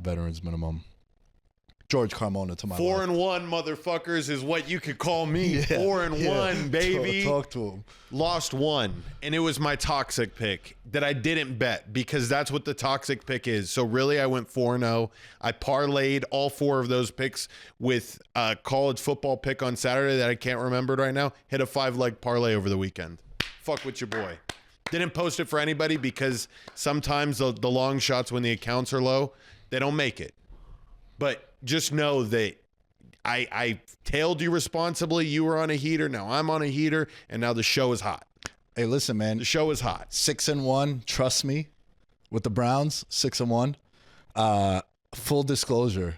at veterans minimum. George Carmona to my 4-1, motherfuckers, is what you could call me. 4-1, baby. Talk to him. Lost one, and it was my toxic pick that I didn't bet because that's what the toxic pick is. So really, I went 4-0. I parlayed all 4 of those picks with a college football pick on Saturday that I can't remember right now. Hit a 5-leg parlay over the weekend. Fuck with your boy. Didn't post it for anybody because sometimes the long shots when the accounts are low, they don't make it. But just know that I tailed you responsibly. You were on a heater. Now I'm on a heater. And now the show is hot. Hey, listen, man. The show is hot. 6-1. Trust me. With the Browns, 6-1. Full disclosure.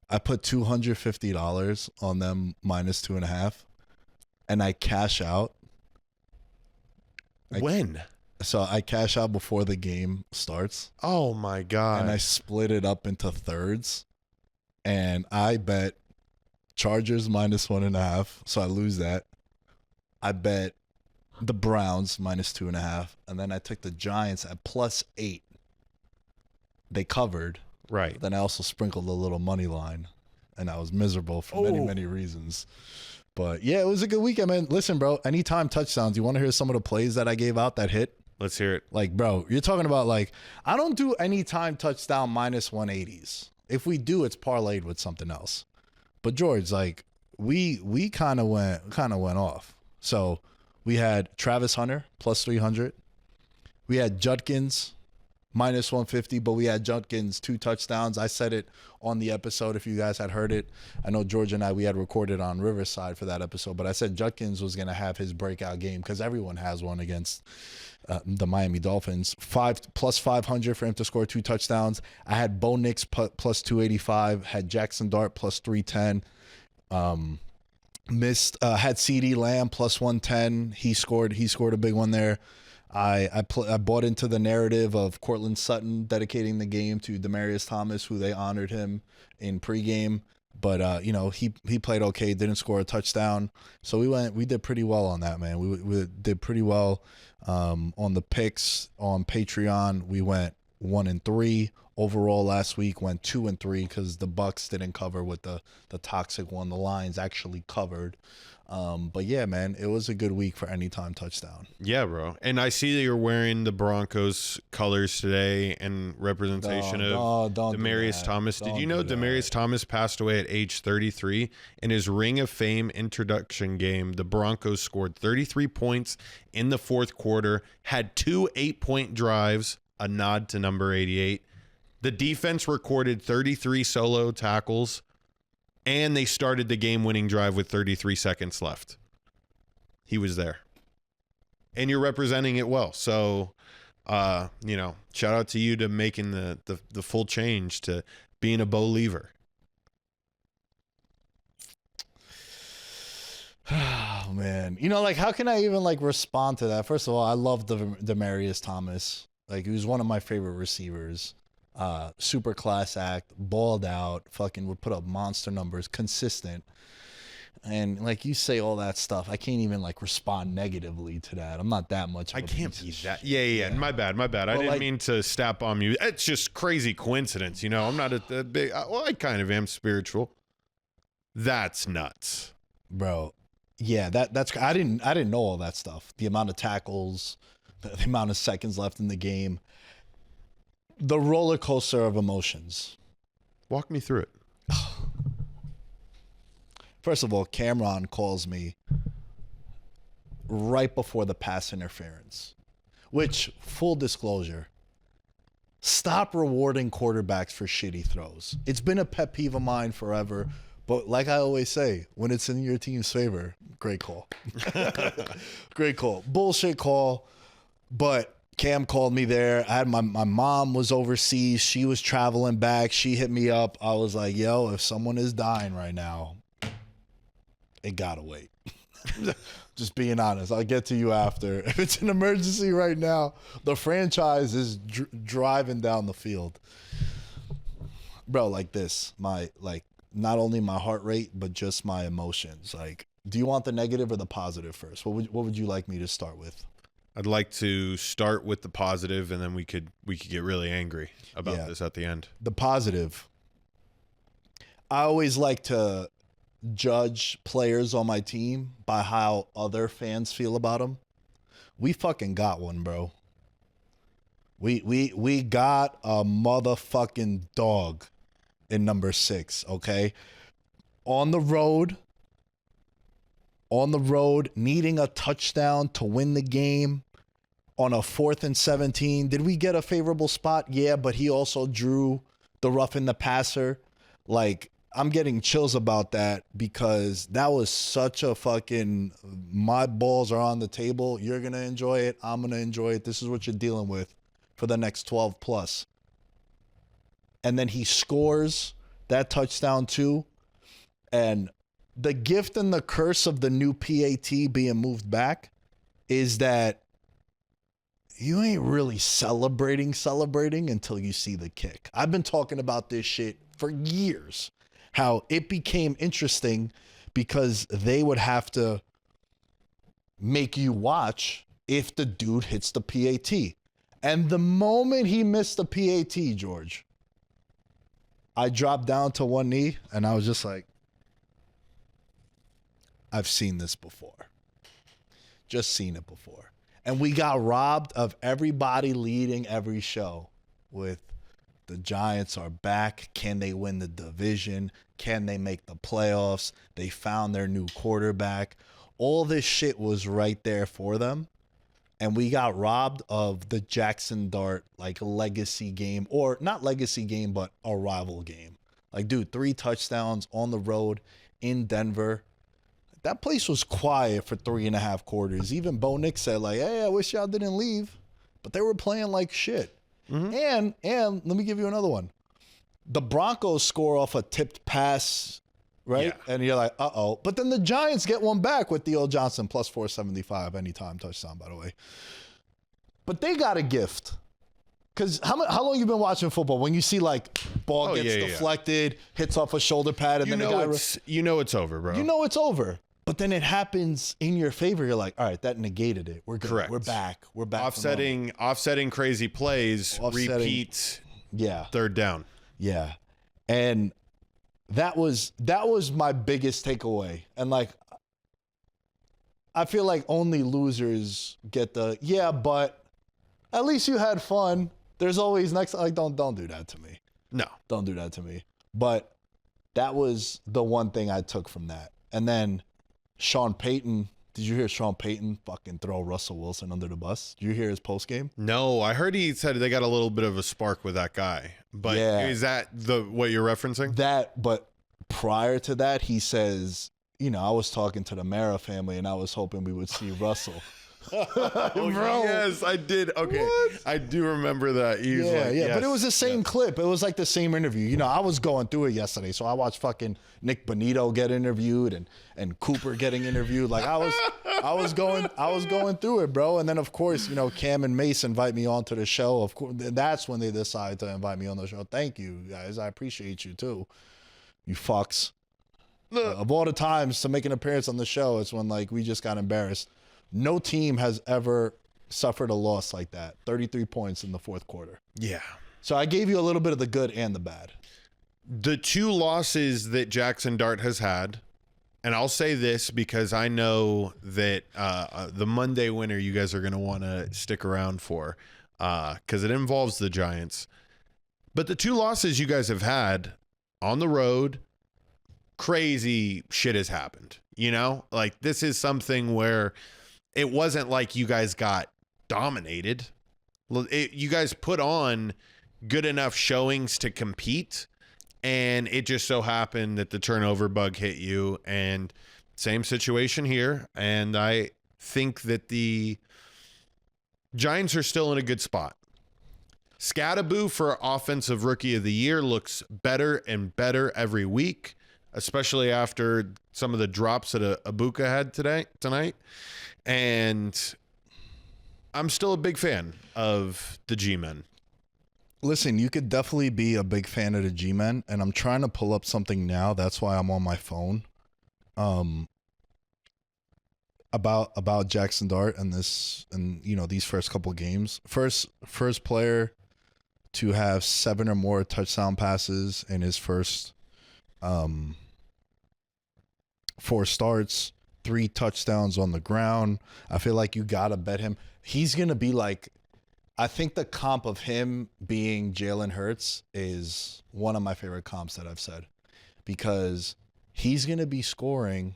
I put $250 on them minus 2.5. And I cash out. When? So I cash out before the game starts. Oh, my God. And I split it up into thirds. And I bet Chargers minus 1.5, so I lose that. I bet the Browns minus 2.5, and then I took the Giants at +8. They covered. Right. Then I also sprinkled a little money line, and I was miserable for many reasons. But yeah, it was a good weekend, man. Listen, bro, anytime touchdowns, you want to hear some of the plays that I gave out that hit? Let's hear it. Like, bro, you're talking about like, I don't do anytime touchdown minus 180s. If we do, it's parlayed with something else. But George, like we kind of went off. So we had Travis Hunter plus 300. We had Judkins minus 150, but we had Judkins 2 touchdowns. I said it on the episode if you guys had heard it. I know George and we had recorded on Riverside for that episode, but I said Judkins was going to have his breakout game because everyone has one against the Miami Dolphins. Plus 500 for him to score 2 touchdowns. I had Bo Nix plus 285. Had Jaxson Dart plus 310. Had CD Lamb plus 110. He scored a big one there. I bought into the narrative of Cortland Sutton dedicating the game to Demaryius Thomas, who they honored him in pregame. But he played okay, didn't score a touchdown. So we did pretty well on that, man. We did pretty well. On the picks on Patreon, we went 1-3 overall. Last week went 2-3 because the Bucks didn't cover with the toxic one. The Lions actually covered. But yeah, man, it was a good week for anytime touchdown. Yeah, bro. And I see that you're wearing the Broncos colors today in representation of Demaryius Thomas. Did you know Demaryius Thomas passed away at age 33? In his Ring of Fame introduction game, the Broncos scored 33 points in the fourth quarter, had 2 8-point drives, a nod to number 88. The defense recorded 33 solo tackles, and they started the game-winning drive with 33 seconds left. He was there. And you're representing it well. So, shout out to you to making the full change to being a believer. Oh, man. How can I even, respond to that? First of all, I love Demaryius Thomas. He was one of my favorite receivers. Super class act, balled out, fucking would put up monster numbers, consistent. And you say all that stuff, I can't even respond negatively to that. I'm not that much. I can't be that. Yeah. My bad. I didn't mean to step bomb you. It's just crazy coincidence. I'm not a big. Well, I kind of am spiritual. That's nuts, bro. Yeah, that's. I didn't know all that stuff. The amount of tackles, the amount of seconds left in the game. The roller coaster of emotions. Walk me through it. First of all, Cameron calls me right before the pass interference, which, full disclosure, stop rewarding quarterbacks for shitty throws. It's been a pet peeve of mine forever, but like I always say, when it's in your team's favor, great call. Great call. Bullshit call, but Cam called me there. I had my mom was overseas. She was traveling back. She hit me up. I was like, yo, if someone is dying right now, it gotta wait. Just being honest. I'll get to you after. If it's an emergency right now, the franchise is driving down the field. Bro, like this, not only my heart rate, but just my emotions. Do you want the negative or the positive first? What would you like me to start with? I'd like to start with the positive, and then we could get really angry about this at the end. The positive. I always like to judge players on my team by how other fans feel about them. We fucking got one, bro. We got a motherfucking dog in number 6, okay? On the road, needing a touchdown to win the game on a 4th and 17. Did we get a favorable spot? Yeah, but he also drew the roughing the passer. Like, I'm getting chills about that because that was such a fucking, my balls are on the table. You're going to enjoy it. I'm going to enjoy it. This is what you're dealing with for the next 12 plus. And then he scores that touchdown too. And the gift and the curse of the new PAT being moved back is that you ain't really celebrating until you see the kick. I've been talking about this shit for years. How it became interesting because they would have to make you watch if the dude hits the PAT. And the moment he missed the PAT, George, I dropped down to one knee and I was just like, I've seen this before. Just seen it before. And we got robbed of everybody leading every show with the Giants are back. Can they win the division? Can they make the playoffs? They found their new quarterback. All this shit was right there for them. And we got robbed of the Jaxson Dart, like, legacy game. Or not legacy game, but a rival game. Like, dude, 3 touchdowns on the road in Denver. That place was quiet for 3.5 quarters. Even Bo Nick said, like, hey, I wish y'all didn't leave. But they were playing like shit. Mm-hmm. And let me give you another one. The Broncos score off a tipped pass, right? Yeah. And you're like, uh-oh. But then the Giants get one back with Theo Johnson, plus 475 anytime touchdown, by the way. But they got a gift. Because how long you been watching football? When you see, like, ball gets deflected, hits off a shoulder pad, and then the guy... You know it's over, bro. You know it's over. But then it happens in your favor. You're like, all right, that negated it. We're good. Correct. We're back. Offsetting crazy plays, repeat. Yeah. Third down. Yeah. And that was my biggest takeaway. And, like, I feel like only losers get the, yeah, but at least you had fun. There's always next, like, don't do that to me. No. Don't do that to me. But that was the one thing I took from that. And then Sean Payton, did you hear Sean Payton fucking throw Russell Wilson under the bus? Did you hear his post game? No, I heard he said they got a little bit of a spark with that guy. But is that what you're referencing? That, but prior to that, he says, you know, I was talking to the Mara family and I was hoping we would see Russell. Bro. Yes, I did. Okay. What? I do remember that. Yeah. But it was the same clip. It was like the same interview. You know, I was going through it yesterday. So I watched fucking Nick Bonito get interviewed and Cooper getting interviewed. Like I was going through it, bro. And then of course, you know, Cam and Mace invite me onto the show. Of course, that's when they decide to invite me on the show. Thank you guys. I appreciate you too. You fucks. Of all the times to make an appearance on the show, it's when like we just got embarrassed. No team has ever suffered a loss like that. 33 points in the fourth quarter. Yeah. So I gave you a little bit of the good and the bad. The 2 losses that Jaxson Dart has had, and I'll say this because I know that the Monday winner you guys are going to want to stick around for because it involves the Giants. But the 2 losses you guys have had on the road, crazy shit has happened. You know, like this is something where it wasn't like you guys got dominated. You guys put on good enough showings to compete, and it just so happened that the turnover bug hit you, and same situation here. And I think that the Giants are still in a good spot. Scattaboo for Offensive Rookie of the Year looks better and better every week, especially after some of the drops that Puka had tonight. And I'm still a big fan of the G-Men. Listen, you could definitely be a big fan of the G-Men, and I'm trying to pull up something now. That's why I'm on my phone. about Jaxson Dart and these first couple games. First player to have 7 or more touchdown passes in his first 4 starts, 3 touchdowns on the ground. I feel like you gotta bet him. He's gonna be like, I think the comp of him being Jalen Hurts is one of my favorite comps that I've said, because he's gonna be scoring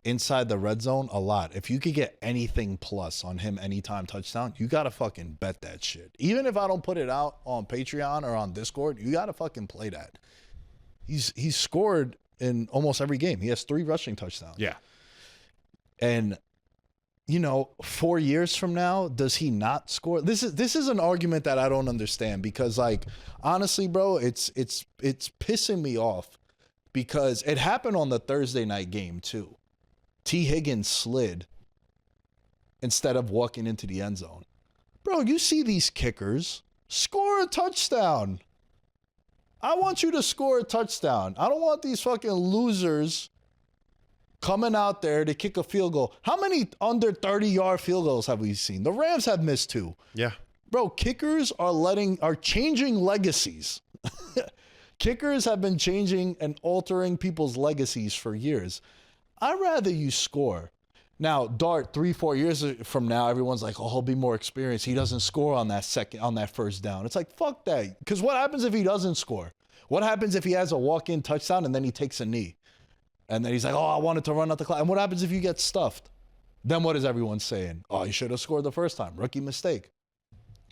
inside the red zone a lot. If you could get anything plus on him anytime touchdown, you gotta fucking bet that shit. Even if I don't put it out on Patreon or on Discord, you gotta fucking play that. He's scored in almost every game. He has 3 rushing touchdowns. Yeah. And 4 years from now, does he not score? This is an argument that I don't understand, because like, honestly, bro, it's pissing me off, because it happened on the Thursday night game too. T. Higgins slid instead of walking into the end zone. Bro, you see these kickers score a touchdown. I want you to score a touchdown. I don't want these fucking losers coming out there to kick a field goal. How many under 30-yard field goals have we seen? The Rams have missed 2. Yeah. Bro, kickers are changing legacies. Kickers have been changing and altering people's legacies for years. I'd rather you score. Now, Dart, 3-4 years from now, everyone's like, oh, he'll be more experienced. He doesn't score on that first down. It's like, fuck that. Because what happens if he doesn't score? What happens if he has a walk-in touchdown and then he takes a knee? And then he's like, oh, I wanted to run out the clock. And what happens if you get stuffed? Then what is everyone saying? Oh, you should have scored the first time. Rookie mistake.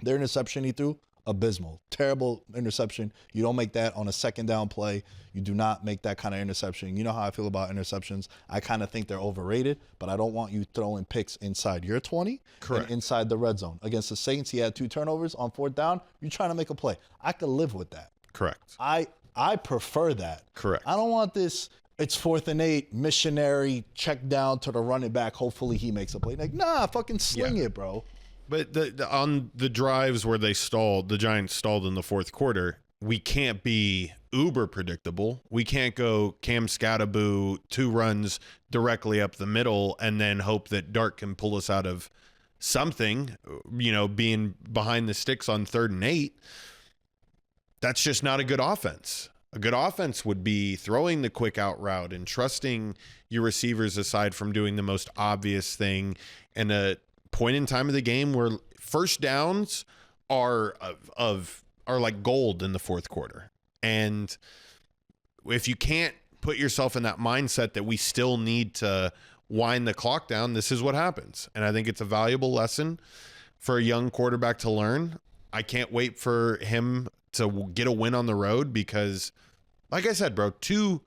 Their interception he threw, abysmal. Terrible interception. You don't make that on a second down play. You do not make that kind of interception. You know how I feel about interceptions. I kind of think they're overrated, but I don't want you throwing picks inside your 20. Correct. And inside the red zone. Against the Saints, he had 2 turnovers on 4th down. You're trying to make a play. I could live with that. Correct. I prefer that. Correct. I don't want this, it's 4th and 8, missionary, check down to the running back. Hopefully he makes a play. Like, nah, fucking sling it, bro. But on the drives where the Giants stalled in the 4th quarter, we can't be uber predictable. We can't go Cam Scattaboo 2 runs directly up the middle and then hope that Dart can pull us out of something, being behind the sticks on 3rd and 8. That's just not a good offense. A good offense would be throwing the quick out route and trusting your receivers aside from doing the most obvious thing, and a point in time of the game where first downs are like gold in the 4th quarter. And if you can't put yourself in that mindset that we still need to wind the clock down, this is what happens. And I think it's a valuable lesson for a young quarterback to learn. I can't wait for him to get a win on the road, because like I said, bro, two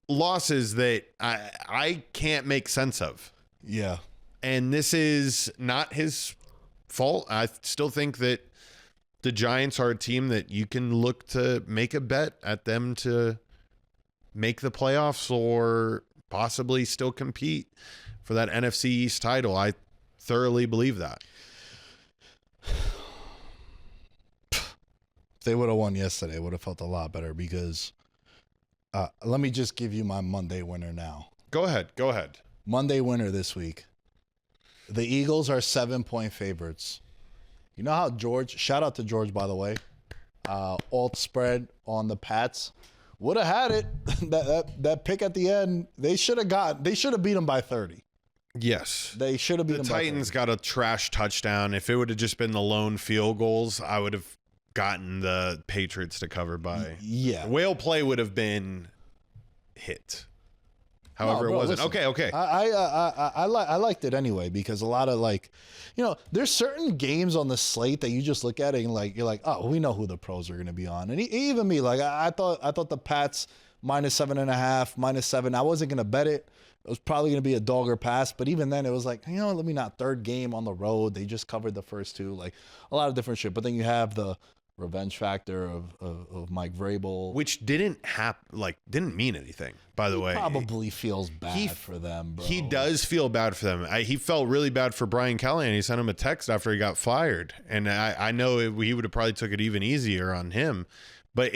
losses that I can't make sense of. Yeah. And this is not his fault. I still think that the Giants are a team that you can look to make a bet at them to make the playoffs or possibly still compete for that NFC East title. I thoroughly believe that. If they would have won yesterday, it would have felt a lot better, because let me just give you my Monday winner now. Go ahead. Monday winner this week. The Eagles are 7-point favorites. You know how George, shout out to George, by the way, alt spread on the Pats, would have had it. that pick at the end, they should have beat them by 30. Yes. They should have beat them by 30. The Titans got a trash touchdown. If it would have just been the lone field goals, I would have gotten the Patriots to cover by. Yeah. Whale play would have been hit. However, it wasn't. Listen, Okay. I liked it anyway, because a lot of there's certain games on the slate that you just look at it and you're like, oh, we know who the pros are going to be on. And even me, I thought the Pats -7.5, -7. I wasn't going to bet it. It was probably going to be a dog or pass, but even then it was like, let me not. 3rd game on the road. They just covered the first 2, a lot of different shit. But then you have the revenge factor of Mike Vrabel, which didn't mean anything, by the way. Probably feels bad for them, bro. He does feel bad for them. He felt really bad for Brian Callahan. He sent him a text after he got fired, and I know he would have probably took it even easier on him, but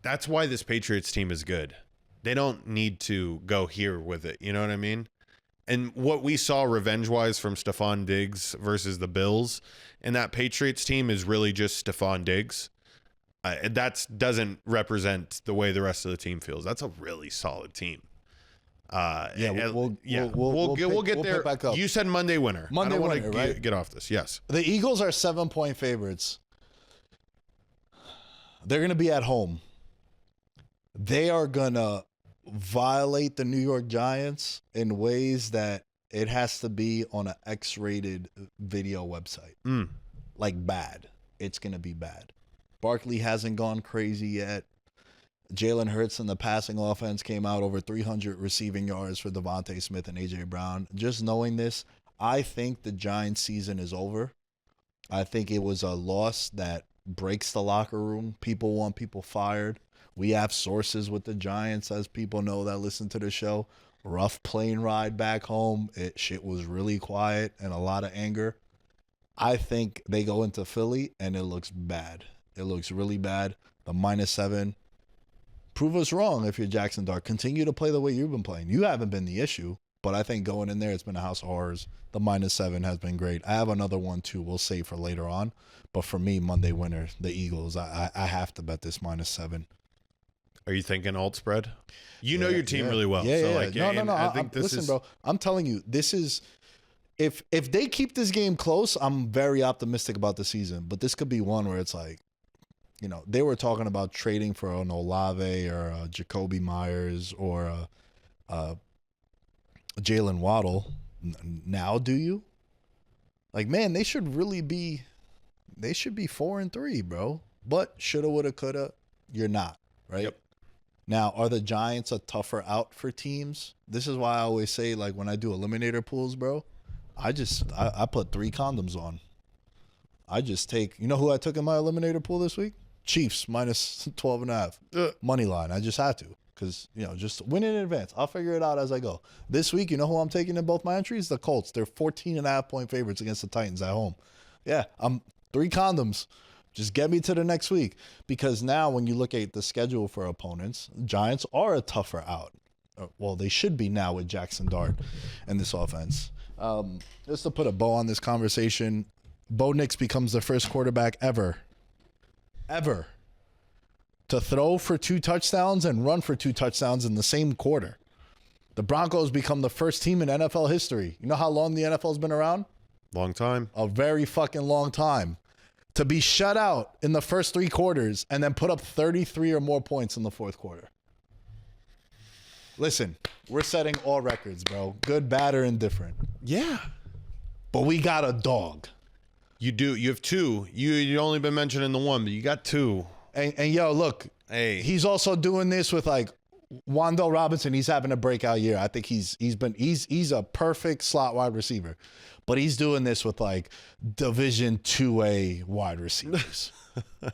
that's why this Patriots team is good. They don't need to go here with it. You know what I mean? And what we saw revenge-wise from Stephon Diggs versus the Bills, and that Patriots team is really just Stephon Diggs. That doesn't represent the way the rest of the team feels. That's a really solid team. We'll get there. Back up. You said Monday winner. Monday winner, right? Get off this. Yes. The Eagles are 7-point favorites. They're going to be at home. They are going to violate the New York Giants in ways that it has to be on an X-rated video website. Like bad. It's going to be bad. Barkley hasn't gone crazy yet. Jalen Hurts and the passing offense came out over 300 receiving yards for Devontae Smith and A.J. Brown. Just knowing this, I think the Giants season is over. I think it was a loss that breaks the locker room. People want people fired. We have sources with the Giants, as people know that listen to the show. Rough plane ride back home. Shit was really quiet and a lot of anger. I think they go into Philly and it looks bad. It looks really bad. The -7. Prove us wrong if you're Jaxson Dart. Continue to play the way you've been playing. You haven't been the issue, but I think going in there, it's been a house of horrors. The -7 has been great. I have another one, too. We'll save for later on. But for me, Monday winner, the Eagles. I have to bet this -7. Are you thinking alt spread? You know your team really well. No. I think listen, bro. I'm telling you, this is if they keep this game close, I'm very optimistic about the season. But this could be one where it's like, they were talking about trading for an Olave or a Jacoby Myers or a Jalen Waddle. Now, do you? Like, man, they should be 4-3, bro. But shoulda, woulda, coulda. You're not, right? Yep. Now, are the Giants a tougher out for teams? This is why I always say, like, when I do eliminator pools, bro, I put 3 condoms on. I just take, who I took in my eliminator pool this week? Chiefs -12.5 money line. I just had to because just win in advance. I'll figure it out as I go. This week, who I'm taking in both my entries? The Colts. They're 14.5-point favorites against the Titans at home. Yeah, I'm 3 condoms. Just get me to the next week, because now when you look at the schedule for opponents, Giants are a tougher out. Well, they should be now with Jaxson Dart and this offense. Just to put a bow on this conversation, Bo Nix becomes the first quarterback ever to throw for 2 touchdowns and run for 2 touchdowns in the same quarter. The Broncos become the first team in NFL history. You know how long the NFL's been around? Long time. A very fucking long time. To be shut out in the first 3 quarters and then put up 33 or more points in the fourth quarter. Listen, we're setting all records, bro. Good, bad, or indifferent. Yeah. But we got a dog. You do. You have 2. You only been mentioning the one, but you got 2. And yo, look. Hey. He's also doing this with like Wan'Dale Robinson. He's having a breakout year. I think he's a perfect slot wide receiver. But he's doing this with like Division 2A wide receivers.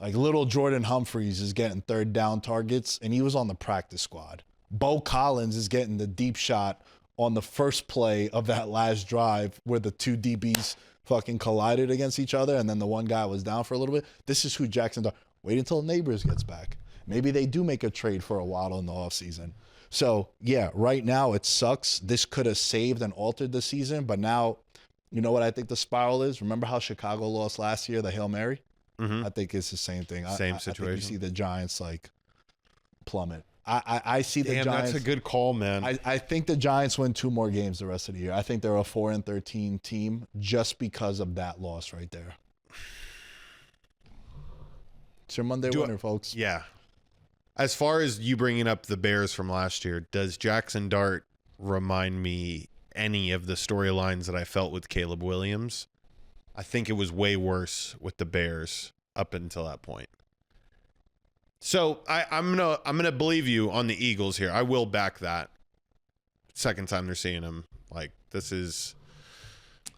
Like little Jordan Humphreys is getting 3rd down targets, and he was on the practice squad. Bo Collins is getting the deep shot on the first play of that last drive where the 2 DBs fucking collided against each other, and then the one guy was down for a little bit. This is who Jaxson Dart. Wait until Neighbors gets back. Maybe they do make a trade for a Waddle in the offseason. So, yeah, right now it sucks. This could have saved and altered the season, but now, you know what I think the spiral is? Remember how Chicago lost last year, the Hail Mary? Mm-hmm. I think it's the same thing. Same situation. I think you see the Giants, like, plummet. I see the Giants. That's a good call, man. I think the Giants win 2 more games the rest of the year. I think they're a 4-13 team just because of that loss right there. It's your Monday winner, folks. Yeah. As far as you bringing up the Bears from last year, does Jaxson Dart remind me any of the storylines that I felt with Caleb Williams? I think it was way worse with the Bears up until that point. So I'm gonna believe you on the Eagles here. I will back that. Second time they're seeing him. Like, this is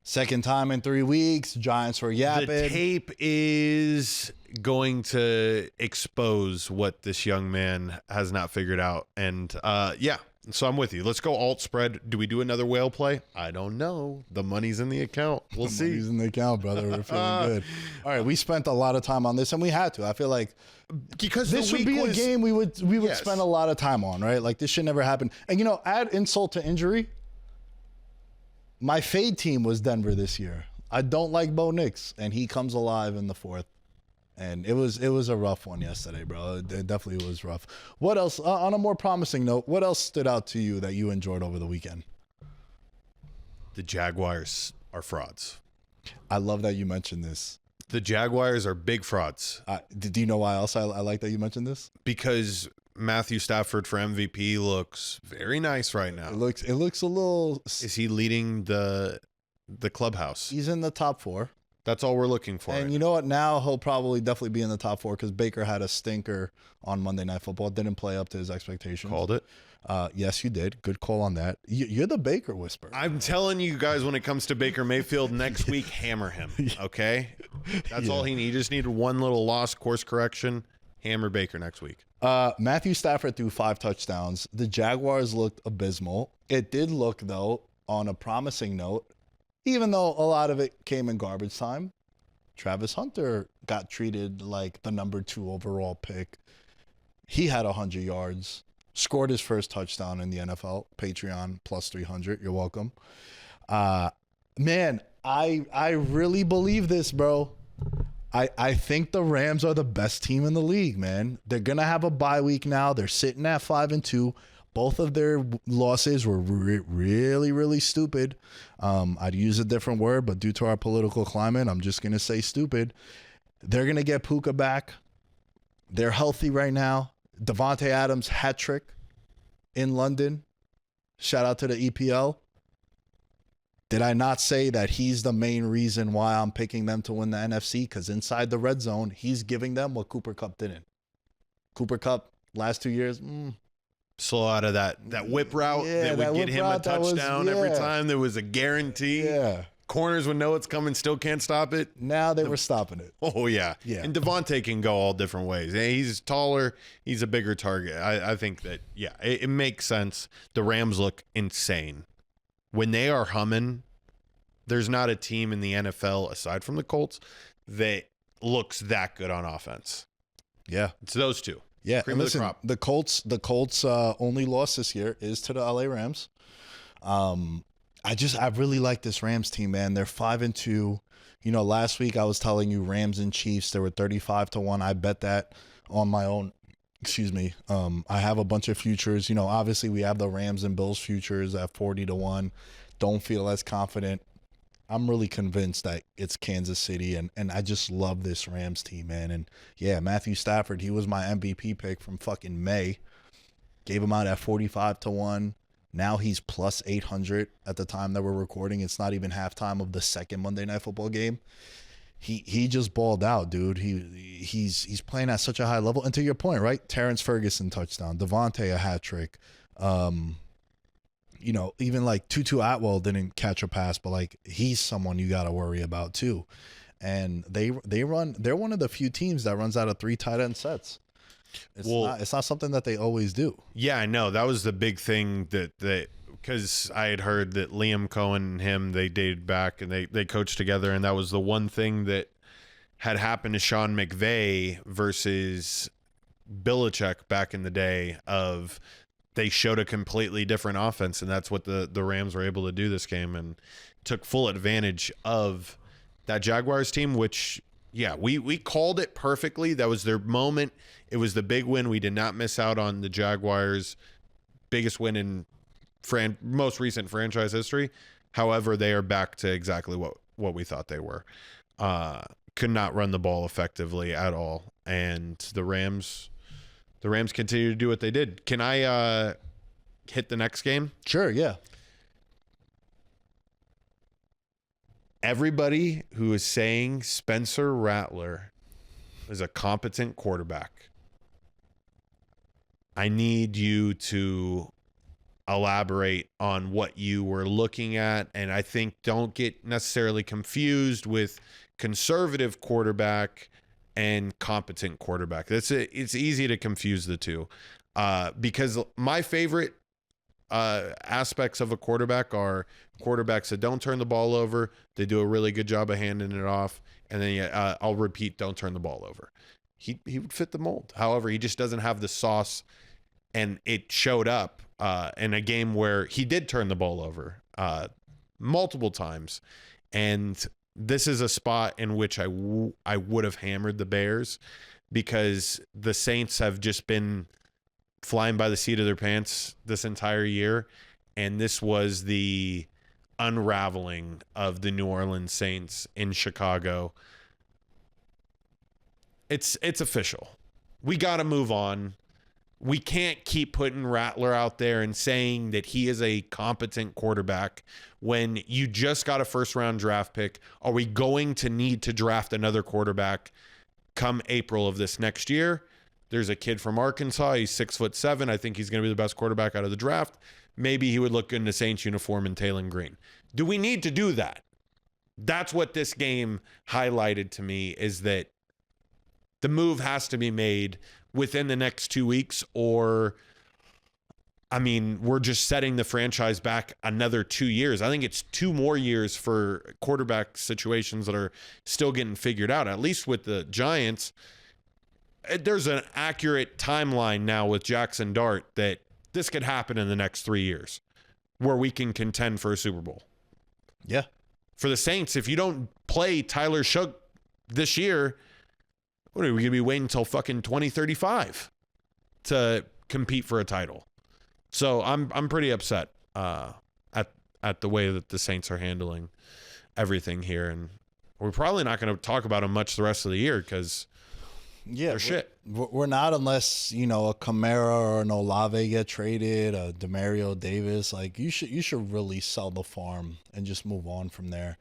second time in 3 weeks. Giants were yapping. The tape is going to expose what this young man has not figured out. And yeah, so I'm with you. Let's go alt spread. Do we do another whale play? I don't know. The money's in the account. We'll see. Money's in the account, brother. We're feeling good. All right, we spent a lot of time on this, and we had to. I feel like because this would be a game we would spend a lot of time on, right? Like, this should never happen. And add insult to injury. My fade team was Denver this year. I don't like Bo Nix, and he comes alive in the fourth. And it was a rough one yesterday, bro. It definitely was rough. What else? On a more promising note, what else stood out to you that you enjoyed over the weekend? The Jaguars are frauds. I love that you mentioned this. The Jaguars are big frauds. Do you know why else I like that you mentioned this? Because Matthew Stafford for MVP looks very nice right now. It looks a little. Is he leading the clubhouse? He's in the top 4. That's all we're looking for. And you know what? Now he'll probably definitely be in the top 4 because Baker had a stinker on Monday Night Football. Didn't play up to his expectations. Called it. Yes, you did. Good call on that. You're the Baker whisperer. I'm telling you guys, when it comes to Baker Mayfield next week, hammer him. Okay, that's all he needs. He just needed one little lost course correction. Hammer Baker next week. Matthew Stafford threw 5 touchdowns. The Jaguars looked abysmal. It did look, though, on a promising note, even though a lot of it came in garbage time. Travis Hunter got treated like the number 2 overall pick. He had 100 yards, scored his first touchdown in the NFL. Patreon plus 300. You're welcome. Man, I really believe this, bro. I think the Rams are the best team in the league, man. They're going to have a bye week now. They're sitting at 5-2. Both of their losses were really, really stupid. I'd use a different word, but due to our political climate, I'm just going to say stupid. They're going to get Puka back. They're healthy right now. Devontae Adams hat trick in London. Shout out to the EPL. Did I not say that he's the main reason why I'm picking them to win the NFC? Because inside the red zone, he's giving them what Cooper Kupp didn't. Cooper Kupp, last 2 years, slow out of that whip route that would get him a touchdown every time. There was a guarantee. Yeah. Corners would know it's coming, still can't stop it. Now they were stopping it. Oh, yeah. And Devontae can go all different ways. He's taller. He's a bigger target. I think that, it makes sense. The Rams look insane. When they are humming, there's not a team in the NFL, aside from the Colts, that looks that good on offense. Yeah. It's those two. Yeah, Cream and of listen, the crop. the Colts only loss this year is to the LA Rams. I really like this Rams team, man. They're 5-2. You know, last week I was telling you Rams and Chiefs, they were 35-1. I bet that on my own. Excuse me. I have a bunch of futures. You know, obviously we have the Rams and Bills futures at 40-1. Don't feel as confident. I'm really convinced that it's Kansas City, and I just love this Rams team, man. And yeah, Matthew Stafford, he was my MVP pick from fucking May. Gave him out at 45-1. Now he's plus 800 at the time that we're recording. It's not even halftime of the second Monday Night Football game. He just balled out, dude. He's playing at such a high level. And to your point, right? Terrence Ferguson touchdown, Devontae a hat trick. You know, even like Tutu Atwell didn't catch a pass, but like he's someone you got to worry about too. And they're one of the few teams that runs out of 3 tight end sets. It's not something that they always do. Yeah, I know. That was the big thing because I had heard that Liam Cohen and him, they dated back and they coached together. And that was the one thing that had happened to Sean McVay versus Belichick back in the day of they showed a completely different offense. And that's what the Rams were able to do this game and took full advantage of that Jaguars team, which, yeah, we called it perfectly. That was their moment. It was the big win. We did not miss out on the Jaguars' biggest win in most recent franchise history. However, they are back to exactly what we thought they were. Could not run the ball effectively at all. And the Rams continue to do what they did. Can I hit the next game? Sure, yeah. Everybody who is saying Spencer Rattler is a competent quarterback, I need you to elaborate on what you were looking at. And I think don't get necessarily confused with conservative quarterback and competent quarterback. It's easy to confuse the two because my favorite aspects of a quarterback are quarterbacks that don't turn the ball over. They do a really good job of handing it off. And then I'll repeat, don't turn the ball over. He would fit the mold. However, he just doesn't have the sauce. And it showed up in a game where he did turn the ball over. multiple times. And this is a spot in which I would have hammered the Bears, because the Saints have just been flying by the seat of their pants this entire year. And this was the unraveling of the New Orleans Saints in Chicago. It's official. We got to move on. We can't keep putting Rattler out there and saying that he is a competent quarterback when you just got a first-round draft pick. Are we going to need to draft another quarterback come April of this next year? There's a kid from Arkansas. He's 6'7". I think he's going to be the best quarterback out of the draft. Maybe he would look good in the Saints uniform and Taylor Green. Do we need to do that? That's what this game highlighted to me, is that the move has to be made within the next 2 weeks, or, I mean, we're just setting the franchise back another 2 years. I think it's 2 more years for quarterback situations that are still getting figured out. At least with the Giants, there's an accurate timeline now with Jaxson Dart that this could happen in the next 3 years where we can contend for a Super Bowl. Yeah. For the Saints, if you don't play Tyler Shough this year, what are we going to be waiting until fucking 2035 to compete for a title? So I'm pretty upset at the way that the Saints are handling everything here, and we're probably not going to talk about them much the rest of the year because they're shit. We're not, unless, you know, a Kamara or an Olave get traded, a Demaryius Davis. Like, you should really sell the farm and just move on from there.